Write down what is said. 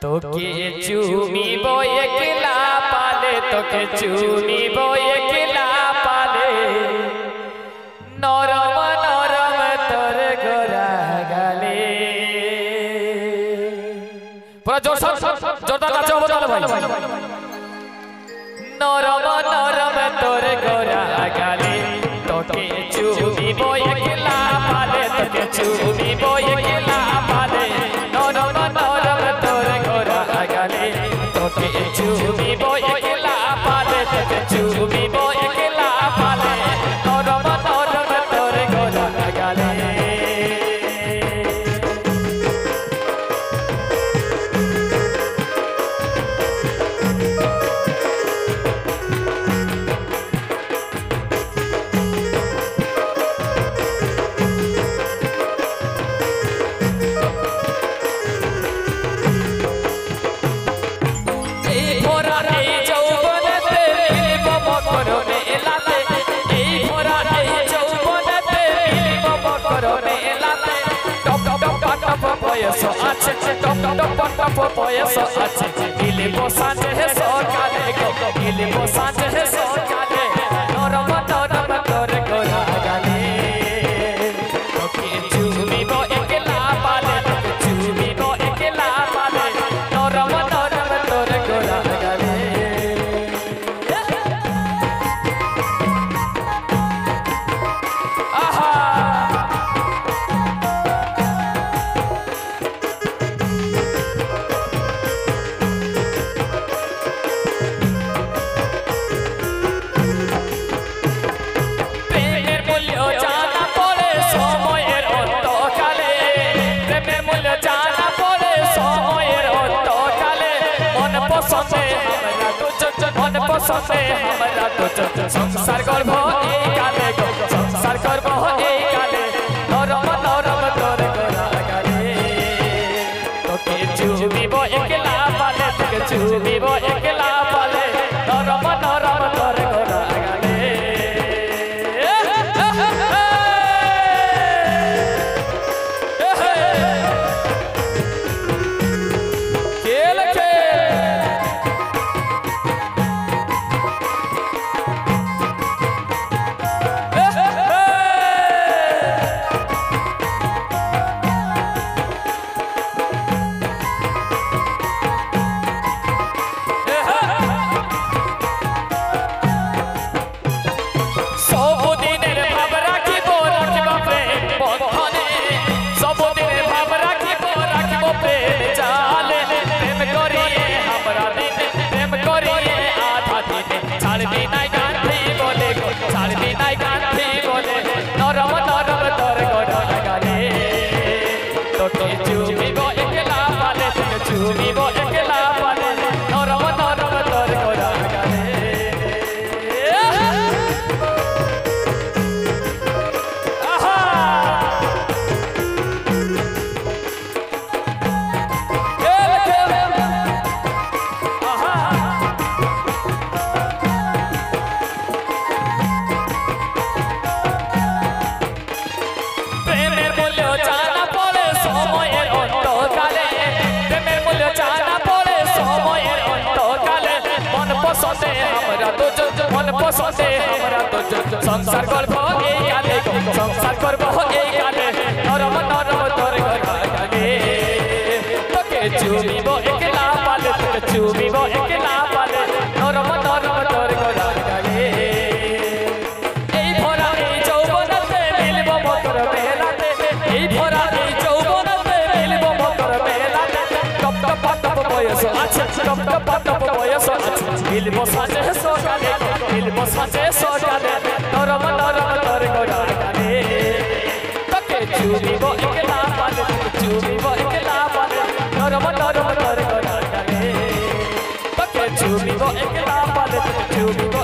তোকে চুমিব একলা পালে, তোকে চুমিব একলা পালে, নরম নরম তোর গোরা গালে। পুরো জোরদার নাচো বলো ভাই। নরম নরম তোর গোরা গালে, তোকে চুমিব একলা পালে, তোকে চুমিব একলা পালে, নরম নরম তোর গোরা গালে, তোকে চুমিব একলা পালে, তোকে চুমিব একলা পালে, নরম নরম তোর গোরা গালে। Poyeso ache, top poyeso ache, ili bosante he sokale, ili bosante he sokale, norom norom tore gora gale, toke chumibo ekla pale, toke chumibo ekla pale, norom norom tore gora gale. পছন্দে আমরা তো সংসার করব এই কালে, সংসার করব এই কালে, নরম নরম তোর গোরা গালে, তোকে চুমিব একলা পালে, তোকে চুমিব একলা পালে, নরম নরম তোর গোরা গালে। সংসার করব এই কালে, সংসার করব এই কালে, নরম নরম তোর গোরা গালে, তোকে চুমিব একলা পালে, তোকে চুমিব একলা পালে, নরম নরম তোর গোরা গালে। এই ভরা এই যৌবনতে মিলব মকর মেলাতে, এই ভরা এই যৌবনতে মিলব মকর মেলাতে, টপ টপ টপ বয়স আছে, টপ টপ টপ বয়স আছে, মিলব সাজে সকালে, মিলব সাজে সকালে, নরম নরম তোর গোরা গালে, তোকে চুমিব একলা পালে, তোকে চুমিব একলা পালে, নরম নরম তোর গোরা গালে, তোকে চুমিব একলা পালে, তোকে চুমিব